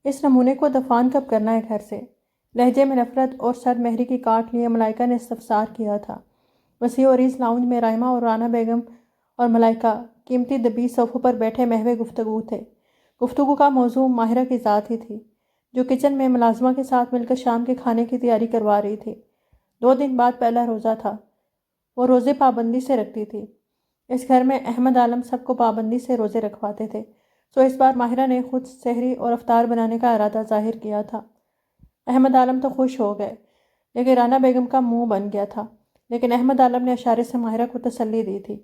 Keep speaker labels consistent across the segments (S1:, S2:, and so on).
S1: اس نمونے کو دفان کب کرنا ہے گھر سے؟ لہجے میں نفرت اور سر مہری کی کاٹ لیے ملائکہ نے استفسار کیا تھا۔ وسیع و عریض لاؤنج میں رائمہ اور رانا بیگم اور ملائکہ قیمتی دبی صوفوں پر بیٹھے محو گفتگو تھے۔ گفتگو کا موضوع ماہرہ کی ذات ہی تھی، جو کچن میں ملازمہ کے ساتھ مل کر شام کے کھانے کی تیاری کروا رہی تھی۔ 2 دن بعد پہلا روزہ تھا۔ وہ روزے پابندی سے رکھتی تھی۔ اس گھر میں احمد عالم سب کو پابندی سے روزے رکھواتے تھے، سو اس بار ماہرہ نے خود سحری اور افطار بنانے کا ارادہ ظاہر کیا تھا۔ احمد عالم تو خوش ہو گئے، لیکن رانا بیگم کا منہ بن گیا تھا۔ لیکن احمد عالم نے اشارے سے ماہرہ کو تسلی دی تھی۔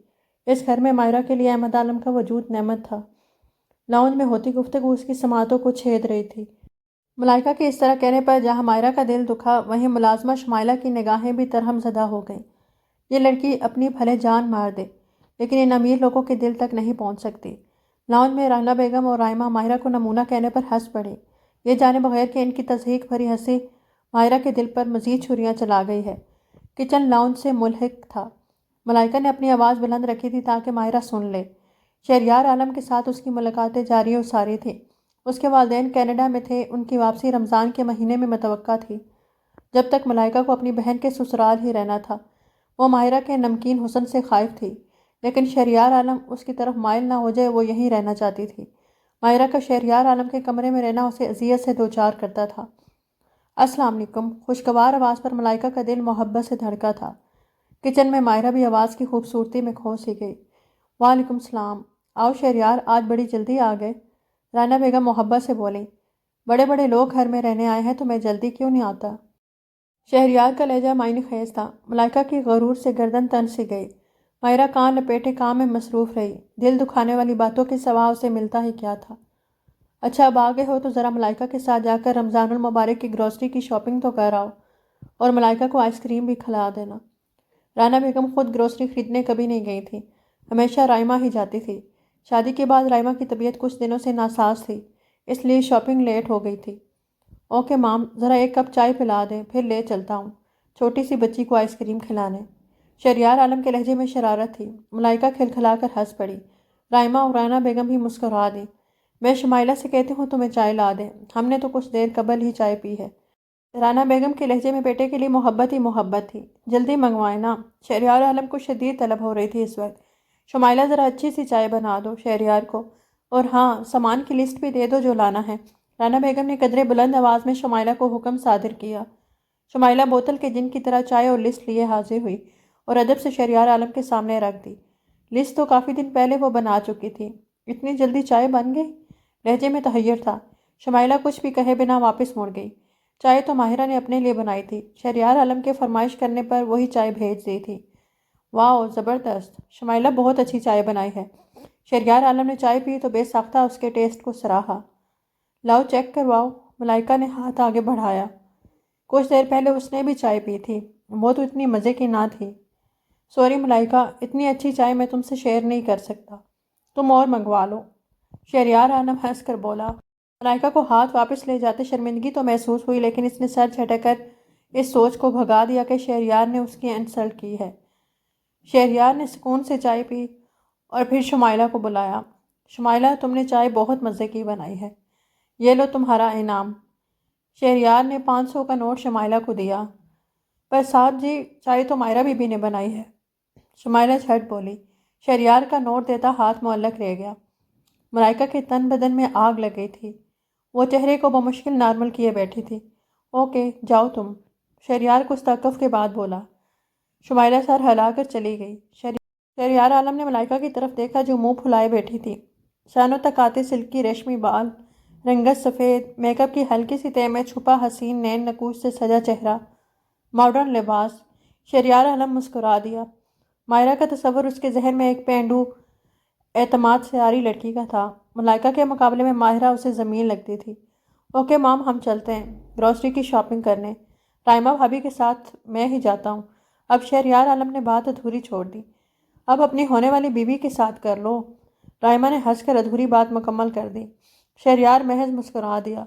S1: اس گھر میں ماہرہ کے لیے احمد عالم کا وجود نعمت تھا۔ لاؤنج میں ہوتی گفتگو اس کی سماعتوں کو چھید رہی تھی۔ ملائکہ کے اس طرح کہنے پر جہاں ماہرہ کا دل دکھا، وہیں ملازمہ شمائلہ کی نگاہیں بھی ترہم زدہ ہو گئیں۔ یہ لڑکی اپنی بھلے جان مار دے، لیکن ان امیر لوگوں کے دل تک نہیں پہنچ سکتی۔ لاؤنج میں رانا بیگم اور رائمہ ماہرہ کو نمونہ کہنے پر ہنس پڑی، یہ جانے بغیر کہ ان کی تضحیک بھری ہنسی ماہرہ کے دل پر مزید چھریاں چلا گئی ہے۔ کچن لاؤنج سے ملحق تھا۔ ملائکہ نے اپنی آواز بلند رکھی تھی تاکہ ماہرہ سن لے۔ شہریار عالم کے ساتھ اس کی ملاقاتیں جاری و ساری تھیں۔ اس کے والدین کینیڈا میں تھے، ان کی واپسی رمضان کے مہینے میں متوقع تھی۔ جب تک ملائکہ کو اپنی بہن کے سسرال ہی رہنا تھا، وہ ماہرہ کے نمکین حسن سے خائف تھی، لیکن شہریار عالم اس کی طرف مائل نہ ہو جائے، وہ یہیں رہنا چاہتی تھی۔ ماہرہ کا شہریار عالم کے کمرے میں رہنا اسے اذیت سے دوچار کرتا تھا۔ السلام علیکم، خوشگوار آواز پر ملائکہ کا دل محبت سے دھڑکا تھا۔ کچن میں ماہرہ بھی آواز کی خوبصورتی میں کھو سی گئی۔ وعلیکم السلام، آؤ شہریار، آج بڑی جلدی آ گئے۔ رانا بیگم محبت سے بولیں، بڑے بڑے لوگ گھر میں رہنے آئے ہیں تو میں جلدی کیوں نہیں آتا؟ شہریار کا لہجہ معنی خیز تھا۔ ملائکہ کی غرور سے گردن تن سی گئی۔ ماہرہ کان لپیٹے کام میں مصروف رہی، دل دکھانے والی باتوں کے سوا اسے ملتا ہی کیا تھا۔ اچھا اب آگے ہو تو ذرا ملائکہ کے ساتھ جا کر رمضان المبارک کی گروسری کی شاپنگ تو کر آؤ، اور ملائکہ کو آئس کریم بھی کھلا دینا۔ رانا بیگم خود گروسری خریدنے کبھی نہیں گئی تھی، ہمیشہ رائمہ ہی جاتی تھی۔ شادی کے بعد رائمہ کی طبیعت کچھ دنوں سے ناساز تھی، اس لیے شاپنگ لیٹ ہو گئی تھی۔ اوکے مام، ذرا ایک کپ چائے پلا دیں، پھر لے چلتا ہوں، چھوٹی سی بچی کو آئس کریم کھلانے۔ شہریار عالم کے لہجے میں شرارت تھی۔ ملائکہ کھلکھلا کر ہنس پڑی۔ رائمہ اور رانا بیگم بھی مسکرا دیں۔ میں شمائلہ سے کہتی ہوں تمہیں چائے لا دیں، ہم نے تو کچھ دیر قبل ہی چائے پی ہے۔ رانا بیگم کے لہجے میں بیٹے کے لیے محبت ہی محبت تھی۔ جلدی منگوائیں نا، شہریار عالم کو شدید طلب ہو رہی تھی اس وقت۔ شمائلہ ذرا اچھی سی چائے بنا دو شہریار کو، اور ہاں سامان کی لسٹ بھی دے دو جو لانا ہے۔ رانا بیگم نے قدرے بلند آواز میں شمائلہ کو حکم صادر کیا۔ شمائلہ بوتل کے جن کی طرح چائے اور لسٹ لیے حاضر ہوئی اور ادب سے شہریار عالم کے سامنے رکھ دی۔ لسٹ تو کافی دن پہلے وہ بنا چکی تھی، اتنی جلدی چائے بن گئی؟ لہجے میں تحیر تھا۔ شمائلہ کچھ بھی کہے بنا واپس مڑ گئی۔ چائے تو ماہرہ نے اپنے لیے بنائی تھی، شہریار عالم کے فرمائش کرنے پر وہی چائے بھیج دی تھی۔ واو، زبردست، شمائلہ بہت اچھی چائے بنائی ہے۔ شہریار عالم نے چائے پی تو بے ساختہ اس کے ٹیسٹ کو سراہا۔ لاؤ چیک کرواؤ، ملائکہ نے ہاتھ آگے بڑھایا۔ کچھ دیر پہلے اس نے بھی چائے پی تھی، وہ تو اتنی مزے کی نہ تھی۔ سوری ملائکہ، اتنی اچھی چائے میں تم سے شیئر نہیں کر سکتا، تم اور منگوا لو۔ شہریار عالم ہنس کر بولا۔ ملائکہ کو ہاتھ واپس لے جاتے شرمندگی تو محسوس ہوئی، لیکن اس نے سر جھٹک کر اس سوچ کو بھگا دیا کہ شہریار نے اس کی انسلٹ کی ہے۔ شہریار نے سکون سے چائے پی اور پھر شمائلہ کو بلایا۔ شمائلہ، تم نے چائے بہت مزے کی بنائی ہے، یہ لو تمہارا انعام۔ شہریار نے 500 کا نوٹ شمائلہ کو دیا۔ پر صاحب جی، چائے تو ماہرہ بی بی نے بنائی ہے، شمائلہ جھٹ بولی۔ شہریار کا نوٹ دیتا ہاتھ معلق رہ گیا۔ ملائکہ کے تن بدن میں آگ لگ گئی تھی، وہ چہرے کو بمشکل نارمل کیے بیٹھی تھی۔ اوکے جاؤ تم، شہریار کچھ توقف کے بعد بولا۔ شمائلہ سر ہلا کر چلی گئی۔ شہریار عالم نے ملائکہ کی طرف دیکھا جو منہ پھلائے بیٹھی تھی، شانوں تک آتے سلکی ریشمی بال، رنگت سفید، میک اپ کی ہلکی سی تہ میں چھپا حسین نین نقوش سے سجا چہرہ، ماڈرن لباس۔ شہریار عالم مسکرا دیا۔ ماہرہ کا تصور اس کے ذہن میں ایک پینڈو اعتماد سے آری لڑکی کا تھا۔ ملائکہ کے مقابلے میں ماہرہ اسے زمین لگتی تھی۔ اوکے مام، ہم چلتے ہیں گروسری کی شاپنگ کرنے، رائمہ بھابھی کے ساتھ میں ہی جاتا ہوں۔ اب شہریار عالم نے بات ادھوری چھوڑ دی۔ اب اپنی ہونے والی بیوی کے ساتھ کر لو۔ رائمہ نے ہنس کر ادھوری بات مکمل کر دی۔ شہریار محض مسکرا دیا۔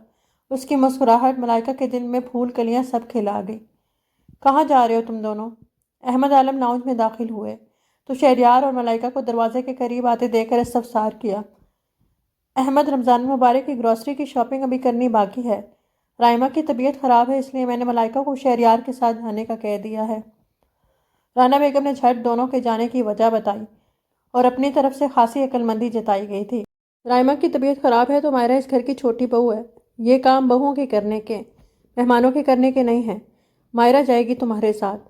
S1: اس کی مسکراہٹ ملائکہ کے دل میں پھول کلیاں سب کھلا گئی۔ کہاں جا رہے ہو تم دونوں؟ احمد عالم لاؤنج میں داخل ہوئے تو شہریار اور ملائکہ کو دروازے کے قریب آتے دیکھ کر استفسار کیا۔ احمد، رمضان المبارک کی گروسری کی شاپنگ ابھی کرنی باقی ہے۔ رائمہ کی طبیعت خراب ہے، اس لیے میں نے ملائکہ کو شہریار کے ساتھ جانے کا کہہ دیا ہے۔ رانا بیگم نے جھٹ دونوں کے جانے کی وجہ بتائی اور اپنی طرف سے خاصی عقل مندی جتائی گئی تھی۔ رائمہ کی طبیعت خراب ہے تو مائرہ اس گھر کی چھوٹی بہو ہے۔ یہ کام بہوؤں کے کرنے کے، مہمانوں کے کرنے کے نہیں ہیں۔ مائرہ جائے گی تمہارے ساتھ۔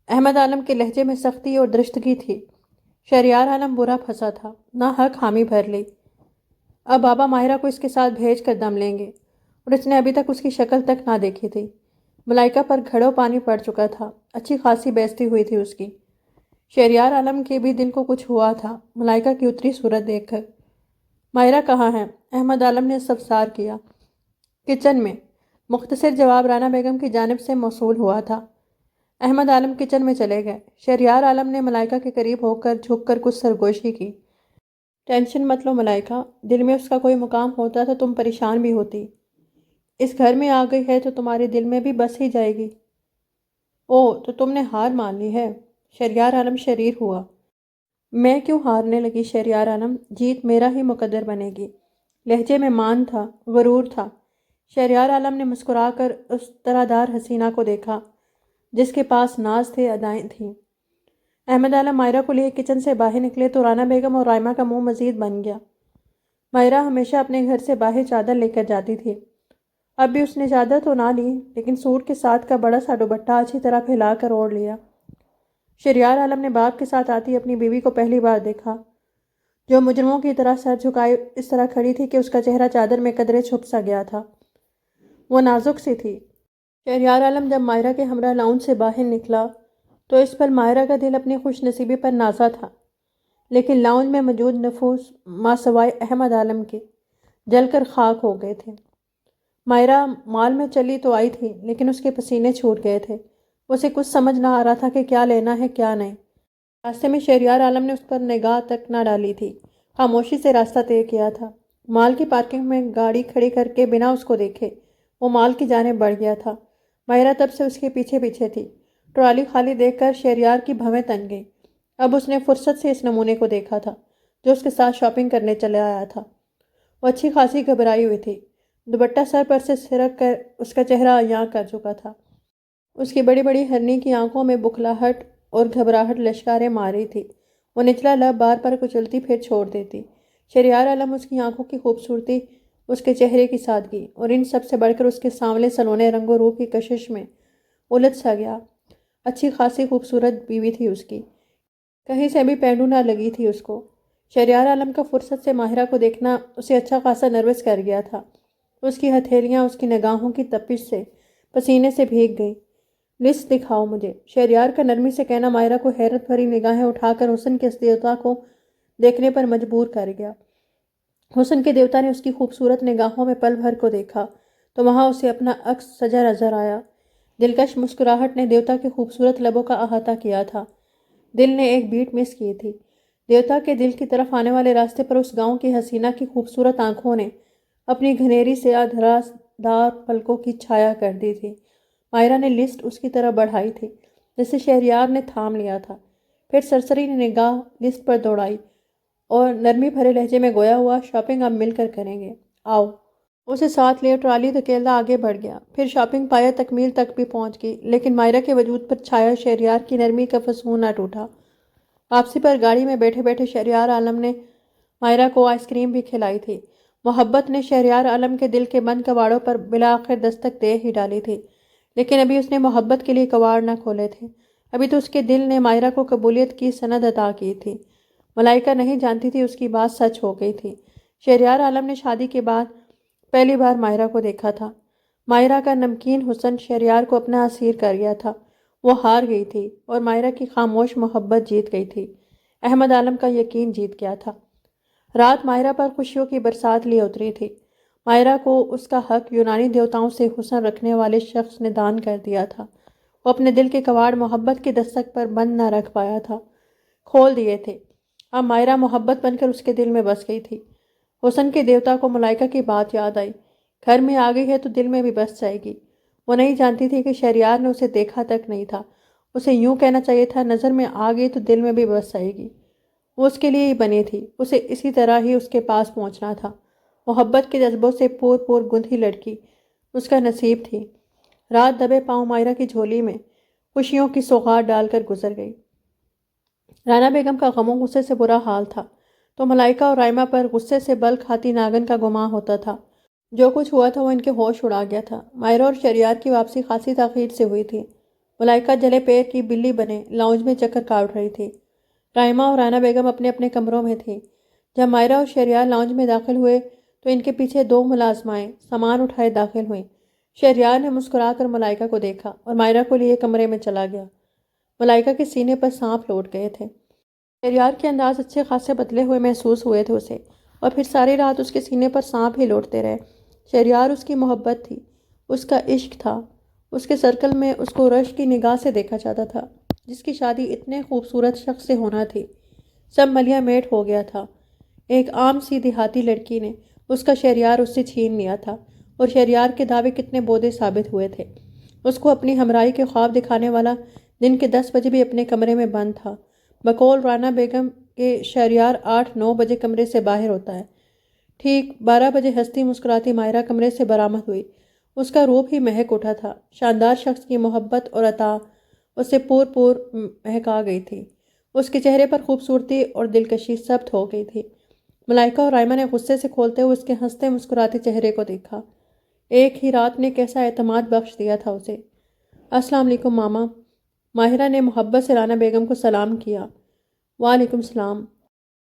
S1: احمد عالم کے لہجے میں سختی اور درستگی تھی۔ شہریار عالم برا پھنسا تھا، نہ حق حامی بھر لی۔ اب بابا ماہرہ کو اس کے ساتھ بھیج کر دم لیں گے، اور اس نے ابھی تک اس کی شکل تک نہ دیکھی تھی۔ ملائکہ پر گھڑوں پانی پڑ چکا تھا، اچھی خاصی بےعزتی ہوئی تھی اس کی۔ شہریار عالم کے بھی دل کو کچھ ہوا تھا ملائکہ کی اتری صورت دیکھ کر۔ ماہرہ کہاں ہے؟ احمد عالم نے استفسار کیا۔ کچن میں، مختصر جواب رانا بیگم کی جانب سے موصول ہوا تھا۔ احمد عالم کچن میں چلے گئے۔ شہریار عالم نے ملائکہ کے قریب ہو کر جھک کر کچھ سرگوشی کی۔ ٹینشن مت لو ملائکہ، دل میں اس کا کوئی مقام ہوتا تو تم پریشان بھی ہوتی۔ اس گھر میں آ گئی ہے تو تمہارے دل میں بھی بس ہی جائے گی۔ تو تم نے ہار مان لی ہے؟ شہریار عالم شریر ہوا۔ میں کیوں ہارنے لگی شہریار عالم؟ جیت میرا ہی مقدر بنے گی۔ لہجے میں مان تھا، غرور تھا۔ شہریار عالم نے مسکرا کر اس طرح دار حسینہ کو دیکھا جس کے پاس ناز تھے، ادائیں تھیں۔ احمد عالم مائرہ کو لیے کچن سے باہر نکلے تو رانا بیگم اور رائمہ کا منہ مزید بن گیا۔ مائرہ ہمیشہ اپنے گھر سے باہر چادر لے کر جاتی تھی۔ اب بھی اس نے چادر تو نہ لی، لیکن سوٹ کے ساتھ کا بڑا سا دوپٹہ اچھی طرح پھیلا کر اوڑھ لیا۔ شہریار عالم نے باپ کے ساتھ آتی اپنی بیوی کو پہلی بار دیکھا، جو مجرموں کی طرح سر جھکائے اس طرح کھڑی تھی کہ اس کا چہرہ چادر میں قدرے چھپ سا گیا تھا۔ وہ نازک سی تھی۔ شہریار عالم جب مائرہ کے ہمراہ لاؤنج سے باہر نکلا تو اس پر مائرہ کا دل اپنی خوش نصیبی پر نازا تھا، لیکن لاؤنج میں موجود نفوس ما سوائے احمد عالم کے جل کر خاک ہو گئے تھے۔ مائرہ مال میں چلی تو آئی تھی، لیکن اس کے پسینے چھوٹ گئے تھے۔ اسے کچھ سمجھ نہ آ رہا تھا کہ کیا لینا ہے کیا نہیں۔ راستے میں شہریار عالم نے اس پر نگاہ تک نہ ڈالی تھی، خاموشی سے راستہ طے کیا تھا۔ مال کی پارکنگ میں گاڑی کھڑی کر کے بنا اس کو دیکھے وہ مال کی جانب بڑھ گیا تھا۔ مائرہ تب سے اس کے پیچھے پیچھے تھی۔ ٹرالی خالی دیکھ کر شہریار کی بھویں تن گئی۔ اب اس نے فرصت سے اس نمونے کو دیکھا تھا جو اس کے ساتھ شاپنگ کرنے چلے آیا تھا۔ وہ اچھی خاصی گھبرائی ہوئی تھی، دوپٹہ سر پر سے سرک کر اس کا چہرہ عیاں کر چکا تھا۔ اس کی بڑی بڑی ہرنی کی آنکھوں میں بکھلاہٹ اور گھبراہٹ لشکاریں مار رہی تھی۔ وہ نچلا لب بار پر کچلتی پھر چھوڑ دیتی۔ شہریار عالم اس کی آنکھوں کی خوبصورتی، اس کے چہرے کی سادگی اور ان سب سے بڑھ کر اس کے سانولے سلونے رنگ و روح کی کشش میں الجھ سا گیا۔ اچھی خاصی خوبصورت بیوی تھی اس کی، کہیں سے بھی پینڈو نہ لگی تھی اس کو۔ شہریار عالم کا فرصت سے ماہرہ کو دیکھنا اسے اچھا خاصا نروس کر گیا تھا۔ اس کی ہتھیلیاں اس کی نگاہوں کی تپش سے پسینے سے بھیگ گئی۔ لسٹ دکھاؤ مجھے، شہریار کا نرمی سے کہنا مائرہ کو حیرت بھری نگاہیں اٹھا کر حسن کے اس دیوتا کو دیکھنے پر مجبور کر گیا۔ حسن کے دیوتا نے اس کی خوبصورت نگاہوں میں پل بھر کو دیکھا تو وہاں اسے اپنا عکس سجا نظر آیا۔ دلکش مسکراہٹ نے دیوتا کے خوبصورت لبوں کا احاطہ کیا تھا۔ دل نے ایک بیٹ مس کی تھی۔ دیوتا کے دل کی طرف آنے والے راستے پر اس گاؤں کی حسینہ کی خوبصورت آنکھوں نے اپنی گھنیری سیاہ دھراز دار پلکوں کی چھایا کر دی تھی۔ مائرہ نے لسٹ اس کی طرف بڑھائی تھی جسے شہریار نے تھام لیا تھا، پھر سرسری نے نگاہ لسٹ پر دوڑائی اور نرمی بھرے لہجے میں گویا ہوا، شاپنگ اب مل کر کریں گے، آؤ۔ اسے ساتھ لیے ٹرالی دھکیلتا آگے بڑھ گیا، پھر شاپنگ پایا تکمیل تک بھی پہنچ گئی، لیکن مائرہ کے وجود پر چھایا شہریار کی نرمی کا فسون نہ ٹوٹا۔ واپسی پر گاڑی میں بیٹھے بیٹھے شہریار عالم نے مائرہ کو آئس کریم بھی کھلائی تھی۔ محبت نے شہریار عالم کے دل کے بند کواڑوں پر بالآخر دستک دے ہی ڈالی تھی، لیکن ابھی اس نے محبت کے لیے کواڑ نہ کھولے تھے۔ ابھی تو اس کے دل نے مائرہ کو قبولیت کی سند عطا کی تھی۔ ملائکہ نہیں جانتی تھی اس کی بات سچ ہو گئی تھی۔ شہریار عالم نے شادی کے بعد پہلی بار مائرہ کو دیکھا تھا۔ مائرہ کا نمکین حسن شہریار کو اپنا اسیر کر گیا تھا۔ وہ ہار گئی تھی اور مائرہ کی خاموش محبت جیت گئی تھی۔ احمد عالم کا یقین جیت گیا تھا۔ رات مائرہ پر خوشیوں کی برسات لیے اتری تھی۔ مائرہ کو اس کا حق یونانی دیوتاؤں سے حسن رکھنے والے شخص نے دان کر دیا تھا۔ وہ اپنے دل کے کواڑ محبت کی دستک پر بند نہ رکھ پایا تھا، کھول دیے تھے۔ اب مائرہ محبت بن کر اس کے دل میں بس گئی تھی۔ حسن کے دیوتا کو ملائکہ کی بات یاد آئی، گھر میں آ گئی ہے تو دل میں بھی بس جائے گی۔ وہ نہیں جانتی تھی کہ شہریار نے اسے دیکھا تک نہیں تھا، اسے یوں کہنا چاہیے تھا، نظر میں آ گئی تو دل میں بھی بس جائے گی۔ وہ اس کے لیے ہی بنی تھی، اسے اسی طرح ہی اس کے پاس پہنچنا تھا۔ محبت کے جذبوں سے پور پور گندھی لڑکی اس کا نصیب تھی۔ رات دبے پاؤں مائرہ کی جھولی میں خوشیوں کی سوغات ڈال کر گزر گئی۔ رانا بیگم کا غم و غصے سے برا حال تھا تو ملائکہ اور رائمہ پر غصے سے بل کھاتی ناگن کا گماں ہوتا تھا۔ جو کچھ ہوا تھا وہ ان کے ہوش اڑا گیا تھا۔ مائرہ اور شہریار کی واپسی خاصی تاخیر سے ہوئی تھی۔ ملائکہ جلے پیر کی بلی بنے لاؤنج میں چکر کاٹ رہی تھی۔ رائمہ اور رانا بیگم اپنے اپنے کمروں میں تھی۔ جب مائرہ اور شہریار لاؤنج میں داخل ہوئے تو ان کے پیچھے دو ملازمائیں سامان اٹھائے داخل ہوئیں۔ شہریار نے مسکرا کر ملائکہ کو دیکھا اور مائرہ کو لیے کمرے میں چلا گیا۔ ملائکہ کے سینے پر سانپ لوٹ گئے تھے۔ شہریار کے انداز اچھے خاصے بدلے ہوئے محسوس ہوئے تھے اسے، اور پھر ساری رات اس کے سینے پر سانپ ہی لوٹتے رہے۔ شہریار اس کی محبت تھی، اس کا عشق تھا۔ اس کے سرکل میں اس کو رشک کی نگاہ سے دیکھا جاتا تھا، جس کی شادی اتنے خوبصورت شخص سے ہونا تھی۔ سب ملیا میٹ ہو گیا تھا۔ ایک عام سی دیہاتی لڑکی نے اس کا شہریار اس سے چھین لیا تھا، اور شہریار کے دعوے کتنے بودے ثابت ہوئے تھے۔ اس کو اپنی ہمراہی کے خواب دکھانے والا دن کے 10 بجے بھی اپنے کمرے میں بند تھا۔ بقول رانا بیگم کے شہریار 8-9 بجے کمرے سے باہر ہوتا ہے۔ ٹھیک 12 بجے ہنستی مسکراتی مائرہ کمرے سے برآمد ہوئی۔ اس کا روپ ہی مہک اٹھا تھا۔ شاندار شخص کی محبت اور عطا اسے پور پور مہکا گئی تھی۔ اس کے چہرے پر خوبصورتی اور دلکشی ثبت ہو گئی تھی۔ ملائکہ اور رائمہ نے غصے سے کھولتے ہوئے اس کے ہنستے مسکراتے چہرے کو دیکھا۔ ایک ہی رات نے کیسا اعتماد بخش دیا تھا اسے۔ السلام علیکم ماما۔ ماہرہ نے محبت سے رانا بیگم کو سلام کیا۔ وعلیکم السلام۔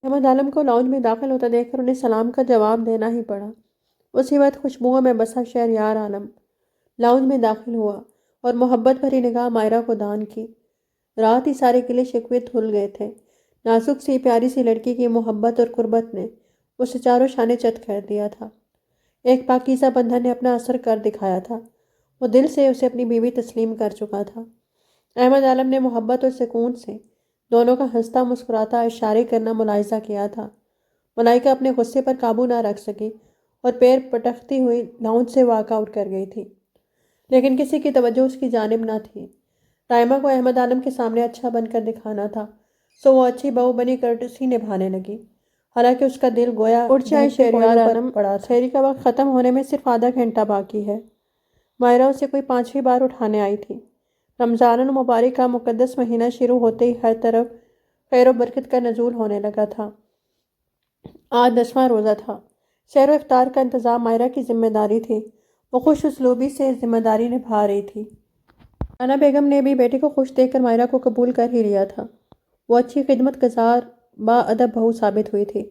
S1: احمد عالم کو لاؤنج میں داخل ہوتا دیکھ کر انہیں سلام کا جواب دینا ہی پڑا۔ اسی وقت خوشبوؤں میں بسا شہریار عالم لاؤنج میں داخل ہوا اور محبت بھری نگاہ مائرہ کو دان کی۔ رات ہی سارے گلے شکوے دھل گئے تھے۔ نازک سی پیاری سی لڑکی کی محبت اور قربت نے اسے چاروں شانے چت کر دیا تھا۔ ایک پاکیزہ بندھن نے اپنا اثر کر دکھایا تھا۔ وہ دل سے اسے اپنی بیوی تسلیم کر چکا تھا۔ احمد عالم نے محبت اور سکون سے دونوں کا ہنستا مسکراتا اشارے کرنا ملاحظہ کیا تھا۔ ملائکہ اپنے غصے پر قابو نہ رکھ سکی اور پیر پٹکتی ہوئی لاؤنج سے واک آؤٹ کر گئی تھی، لیکن کسی کی توجہ اس کی جانب نہ تھی۔ رائمہ کو احمد عالم کے سامنے اچھا بن کر دکھانا تھا، سو وہ اچھی بہو بنی کرٹسی نبھانے لگی، حالانکہ اس کا دل گویا اٹھ جائے شہریار عالم پڑا تھا۔ شہری کا وقت ختم ہونے میں صرف آدھا گھنٹہ باقی ہے۔ مائرہ اسے کوئی 5ویں بار اٹھانے آئی تھی۔ رمضان المبارک کا مقدس مہینہ شروع ہوتے ہی ہر طرف خیر و برکت کا نزول ہونے لگا تھا۔ آج 10واں روزہ تھا۔ سحر و افطار کا انتظام مائرہ کی ذمہ داری تھی۔ وہ خوش اسلوبی سے ذمہ داری نبھا رہی تھی۔ رانا بیگم نے بھی بیٹی کو خوش دیکھ کر مائرہ کو قبول کر ہی لیا تھا۔ وہ اچھی خدمت گزار با ادب بہو ثابت ہوئی تھی۔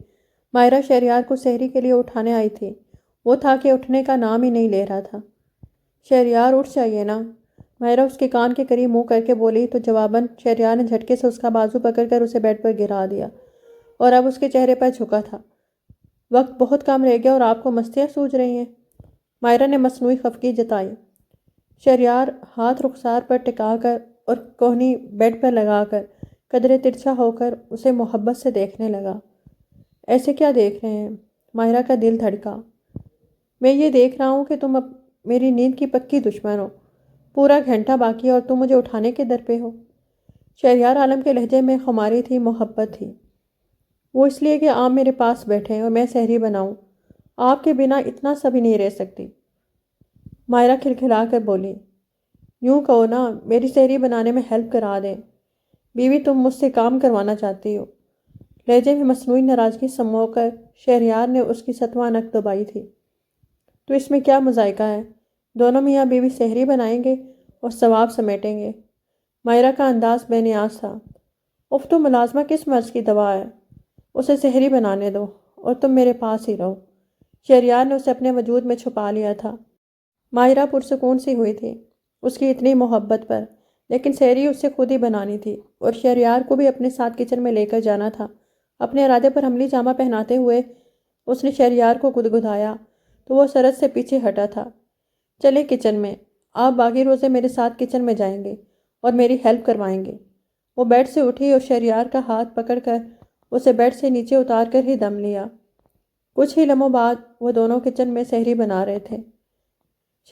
S1: مائرہ شہریار کو سحری کے لیے اٹھانے آئی تھی۔ وہ تھا کہ اٹھنے کا نام ہی نہیں لے رہا تھا۔ شہریار اٹھ جائیے نا، مائرہ اس کے کان کے قریب منہ کر کے بولی تو جواباً شہریار نے جھٹکے سے اس کا بازو پکڑ کر اسے بیڈ پر گرا دیا، اور اب اس کے چہرے پر جھکا تھا۔ وقت بہت کم رہ گیا اور آپ کو مستیاں سوج رہی ہیں؟ مائرہ نے مصنوعی خفگی جتائی۔ شہریار ہاتھ رخسار پر ٹکا کر اور کوہنی بیڈ پر لگا کر قدرے ترچھا ہو کر اسے محبت سے دیکھنے لگا۔ ایسے کیا دیکھ رہے ہیں؟ مائرہ کا دل دھڑکا۔ میں یہ دیکھ رہا ہوں کہ تم اب میری نیند کی پکی دشمن ہو۔ پورا گھنٹہ باقی ہے اور تم مجھے اٹھانے کے در پہ ہو۔ شہریار عالم کے لہجے میں خماری تھی، محبت تھی۔ وہ اس لیے کہ آپ میرے پاس بیٹھے ہیں اور میں سحری بناؤں۔ آپ کے بنا اتنا سا بھی نہیں رہ سکتی۔ مائرہ کھلکھلا کر بولی، یوں کہو نا، میری سحری بنانے میں ہیلپ کرا دیں۔ بیوی تم مجھ سے کام کروانا چاہتی ہو۔ لہجے میں مصنوعی ناراضگی سمو کر شہریار نے اس کی ستواں نک دبائی تھی۔ تو اس میں کیا مذائقہ ہے؟ دونوں میاں بیوی سحری بنائیں گے اور ثواب سمیٹیں گے۔ مائرہ کا انداز بے نیاز تھا۔ اف تو ملازمہ کس مرض کی دوا ہے؟ اسے سحری بنانے دو اور تم میرے پاس ہی رہو۔ شہریار نے اسے اپنے وجود میں چھپا لیا تھا۔ مائرہ پرسکون سی ہوئی تھی اس کی اتنی محبت پر، لیکن سحری اس سے خود ہی بنانی تھی اور شہریار کو بھی اپنے ساتھ کچن میں لے کر جانا تھا۔ اپنے ارادے پر عملی جامہ پہناتے ہوئے اس نے شہریار کو گدگدایا تو وہ سرد سے پیچھے ہٹا تھا۔ چلے کچن میں، آپ باقی روزے میرے ساتھ کچن میں جائیں گے اور میری ہیلپ کروائیں گے۔ وہ بیڈ سے اٹھی اور شہریار کا ہاتھ پکڑ کر اسے بیڈ سے نیچے اتار کر ہی دم لیا۔ کچھ ہی لمحوں بعد وہ دونوں کچن میں سحری بنا رہے تھے۔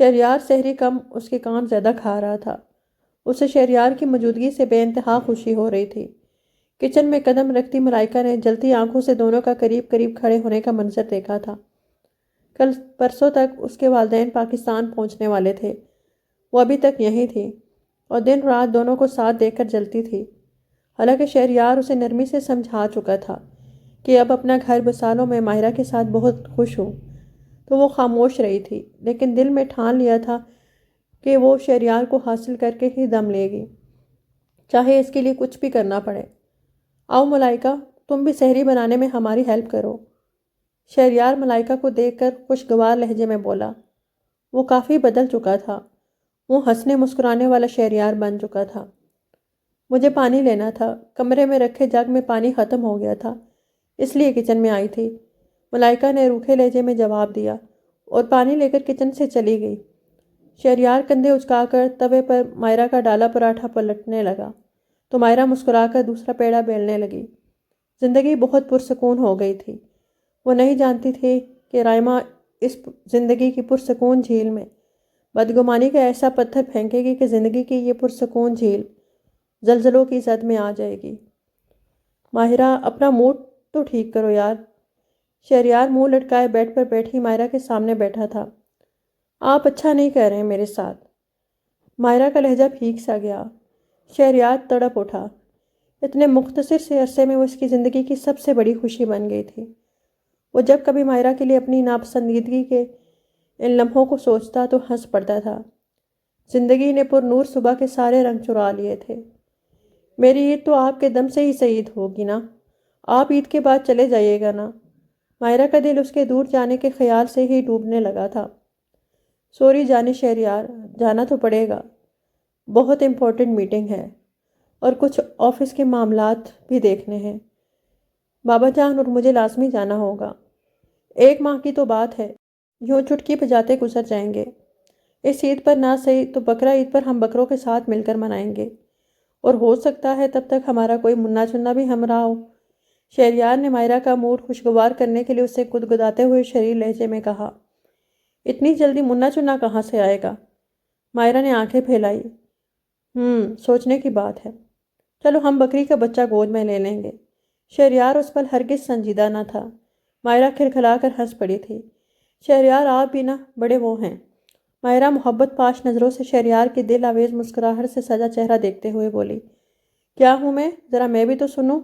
S1: شہریار سحری کم اس کے کام زیادہ کھا رہا تھا۔ اسے شہریار کی موجودگی سے بے انتہا خوشی ہو رہی تھی۔ کچن میں قدم رکھتی ملائکہ نے جلتی آنکھوں سے دونوں کا قریب قریب کھڑے ہونے کا منظر دیکھا تھا۔ کل پرسوں تک اس کے والدین پاکستان پہنچنے والے تھے۔ وہ ابھی تک یہیں تھی اور دن رات دونوں کو ساتھ دے کر جلتی تھی۔ حالانکہ شہریار اسے نرمی سے سمجھا چکا تھا کہ اب اپنا گھر بسالوں میں ماہرہ کے ساتھ بہت خوش ہوں، تو وہ خاموش رہی تھی، لیکن دل میں ٹھان لیا تھا کہ وہ شہریار کو حاصل کر کے ہی دم لے گی، چاہے اس کے لیے کچھ بھی کرنا پڑے۔ آؤ ملائکہ، تم بھی سحری بنانے میں ہماری ہیلپ کرو۔ شہریار ملائکہ کو دیکھ کر خوشگوار لہجے میں بولا۔ وہ کافی بدل چکا تھا، وہ ہنسنے مسکرانے والا شہریار بن چکا تھا۔ مجھے پانی لینا تھا، کمرے میں رکھے جگ میں پانی ختم ہو گیا تھا، اس لیے کچن میں آئی تھی، ملائکہ نے روکھے لہجے میں جواب دیا اور پانی لے کر کچن سے چلی گئی۔ شہریار کندھے اچکا کر توے پر مائرہ کا ڈالا پراٹھا پلٹنے لگا تو مائرہ مسکرا کر دوسرا پیڑا بیلنے لگی۔ زندگی بہت پرسکون ہو گئی تھی۔ وہ نہیں جانتی تھی کہ رائمہ اس زندگی کی پرسکون جھیل میں بدگمانی کا ایسا پتھر پھینکے گی کہ زندگی کی یہ پرسکون جھیل زلزلوں کی زد میں آ جائے گی۔ ماہرہ، اپنا موڈ تو ٹھیک کرو یار۔ شہریار منہ لٹکائے بیڈ پر بیٹھی مائرہ کے سامنے بیٹھا تھا۔ آپ اچھا نہیں کہہ رہے ہیں میرے ساتھ۔ مائرہ کا لہجہ پھیک سا گیا۔ شہریار تڑپ اٹھا۔ اتنے مختصر سے عرصے میں وہ اس کی زندگی کی سب سے بڑی خوشی بن گئی تھی۔ وہ جب کبھی مائرہ کے لیے اپنی ناپسندیدگی کے ان لمحوں کو سوچتا تو ہنس پڑتا تھا۔ زندگی نے پر نور صبح کے سارے رنگ چرا لیے تھے۔ میری عید تو آپ کے دم سے ہی سعید ہوگی نا؟ آپ عید کے بعد چلے جائیے گا نا؟ مائرہ کا دل اس کے دور جانے کے خیال سے ہی ڈوبنے لگا تھا۔ سوری جانے شہریار، جانا تو پڑے گا، بہت امپورٹنٹ میٹنگ ہے اور کچھ آفس کے معاملات بھی دیکھنے ہیں۔ بابا جان اور مجھے لازمی جانا ہوگا۔ 1 ماہ کی تو بات ہے، یوں چٹکی بجاتے گزر جائیں گے۔ اس عید پر نہ صحیح تو بقرہ عید پر ہم بکروں کے ساتھ مل کر منائیں گے، اور ہو سکتا ہے تب تک ہمارا کوئی منا چنا بھی ہمراہ ہو۔ شہریار نے مائرہ کا موڈ خوشگوار کرنے کے لیے اسے گدگداتے ہوئے شریر لہجے میں کہا۔ اتنی جلدی منا چنا کہاں سے آئے گا؟ مائرہ نے آنکھیں پھیلائی۔ سوچنے کی بات ہے۔ چلو ہم بکری کا بچہ گود میں لے لیں گے۔ شہریار اس پر ہرگز سنجیدہ نہ تھا۔ مائرہ کھلکھلا کر ہنس پڑی تھی۔ شہریار آپ بھی نہ بڑے وہ ہیں۔ مائرہ محبت پاش نظروں سے شہریار کے دل آویز مسکراہٹ سے سجا چہرہ دیکھتے ہوئے بولی۔ کیا ہوں میں؟ ذرا میں بھی تو سنوں۔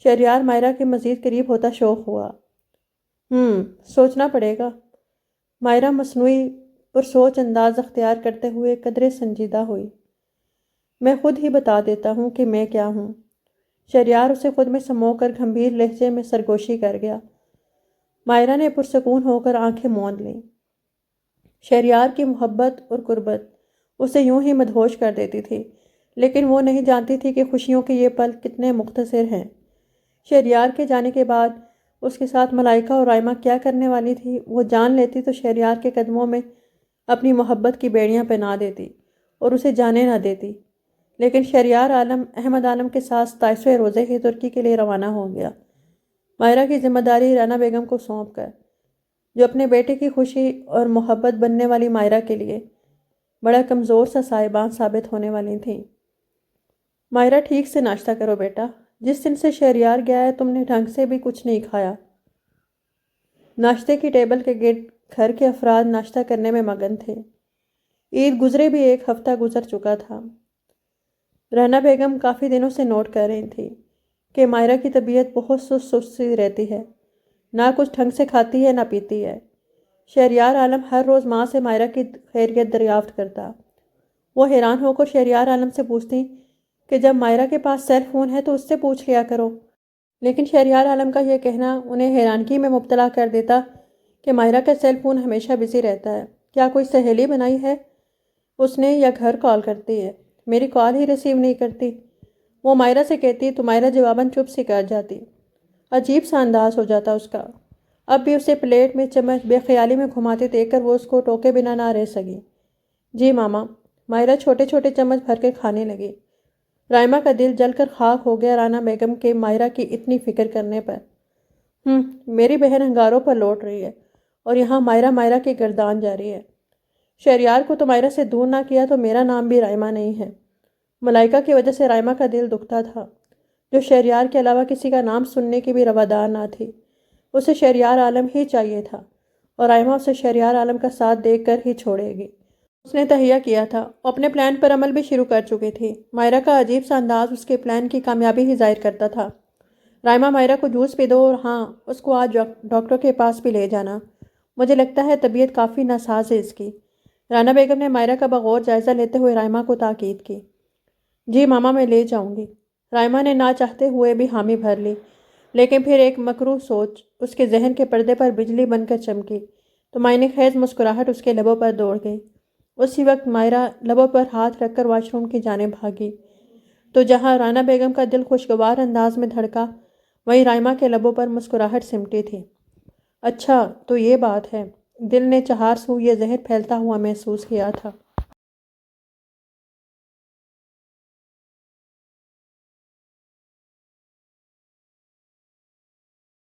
S1: شہریار مائرہ کے مزید قریب ہوتا شوق ہوا۔ سوچنا پڑے گا۔ مائرہ مصنوعی پرسوچ انداز اختیار کرتے ہوئے قدرے سنجیدہ ہوئی۔ میں خود ہی بتا دیتا ہوں کہ میں کیا ہوں۔ شہریار اسے خود میں سمو کر گھمبیر لہجے میں سرگوشی کر گیا۔ مائرہ نے پرسکون ہو کر آنکھیں موند لیں۔ شہریار کی محبت اور قربت اسے یوں ہی مدہوش کر دیتی تھی، لیکن وہ نہیں جانتی تھی کہ خوشیوں کے یہ پل کتنے مختصر ہیں۔ شہریار کے جانے کے بعد اس کے ساتھ ملائکہ اور رائمہ کیا کرنے والی تھی، وہ جان لیتی تو شہریار کے قدموں میں اپنی محبت کی بیڑیاں پہنا دیتی اور اسے جانے نہ دیتی۔ لیکن شہریار عالم احمد عالم کے ساتھ 27ویں روزے ہی ترکی کے لیے روانہ ہو گیا، مائرہ کی ذمہ داری رانا بیگم کو سونپ کر، جو اپنے بیٹے کی خوشی اور محبت بننے والی مائرہ کے لیے بڑا کمزور سا صاحبان ثابت ہونے والی تھیں۔ مائرہ ٹھیک سے ناشتہ کرو بیٹا، جس دن سے شہریار گیا ہے تم نے ڈھنگ سے بھی کچھ نہیں کھایا۔ ناشتے کی ٹیبل کے گرد گھر کے افراد ناشتہ کرنے میں مگن تھے۔ عید گزرے بھی 1 ہفتہ گزر چکا تھا۔ رانا بیگم کافی دنوں سے نوٹ کر رہی تھی کہ مائرہ کی طبیعت بہت سست سی رہتی ہے، نہ کچھ ڈھنگ سے کھاتی ہے نہ پیتی ہے۔ شہریار عالم ہر روز ماں سے مائرہ کی خیریت دریافت کرتا۔ وہ حیران ہو کر شہریار عالم سے پوچھتی کہ جب مائرہ کے پاس سیل فون ہے تو اس سے پوچھ لیا کرو، لیکن شہریار عالم کا یہ کہنا انہیں حیرانگی میں مبتلا کر دیتا کہ مائرہ کا سیل فون ہمیشہ بزی رہتا ہے۔ کیا کوئی سہیلی بنائی ہے اس نے یا گھر کال کرتی ہے؟ میری کال ہی ریسیو نہیں کرتی، وہ مائرہ سے کہتی تو مائرہ جواباً چپ سی کر جاتی۔ عجیب سا انداز ہو جاتا اس کا۔ اب بھی اسے پلیٹ میں چمچ بے خیالی میں گھماتے دیکھ کر وہ اس کو ٹوکے بنا نہ رہ سکی۔ جی ماما۔ مائرہ چھوٹے چھوٹے چمچ بھر کے کھانے لگی۔ رائمہ کا دل جل کر خاک ہو گیا رانا بیگم کے مائرہ کی اتنی فکر کرنے پر۔ میری بہن ہنگاروں پر لوٹ رہی ہے اور یہاں مائرہ کی گردان جاری ہے۔ شہریار کو تو مائرہ سے دور نہ کیا تو میرا نام بھی رائمہ نہیں ہے۔ ملائکہ کی وجہ سے رائمہ کا دل دکھتا تھا، جو شہریار کے علاوہ کسی کا نام سننے کی بھی روادار نہ تھی۔ اسے شہریار عالم ہی چاہیے تھا اور رائمہ اسے شہریار عالم کا ساتھ دیکھ کر ہی چھوڑے گی۔ اس نے تہیہ کیا تھا، وہ اپنے پلان پر عمل بھی شروع کر چکی تھی۔ مائرہ کا عجیب سا انداز اس کے پلان کی کامیابی ہی ظاہر کرتا تھا۔ رائمہ، مائرہ کو جوس پی دو اور ہاں، اس کو آج ڈاکٹر کے پاس بھی لے جانا۔ مجھے لگتا ہے طبیعت کافی ناساز ہے اس کی۔ رانا بیگم نے مائرہ کا بغور جائزہ لیتے ہوئے رائمہ کو تاکید کی۔ جی ماما، میں لے جاؤں گی۔ رائمہ نے نہ چاہتے ہوئے بھی حامی بھر لی، لیکن پھر ایک مکروہ سوچ اس کے ذہن کے پردے پر بجلی بن کر چمکی تو معنی خیز مسکراہٹ اس کے لبوں پر دوڑ گئی۔ اسی وقت مائرہ لبوں پر ہاتھ رکھ کر واش روم کی جانب بھاگی تو جہاں رانا بیگم کا دل خوشگوار انداز میں دھڑکا، وہیں رائمہ کے لبوں پر مسکراہٹ سمٹی تھی۔ اچھا تو یہ بات ہے۔ دل نے چہار سو یہ زہر پھیلتا ہوا محسوس کیا تھا۔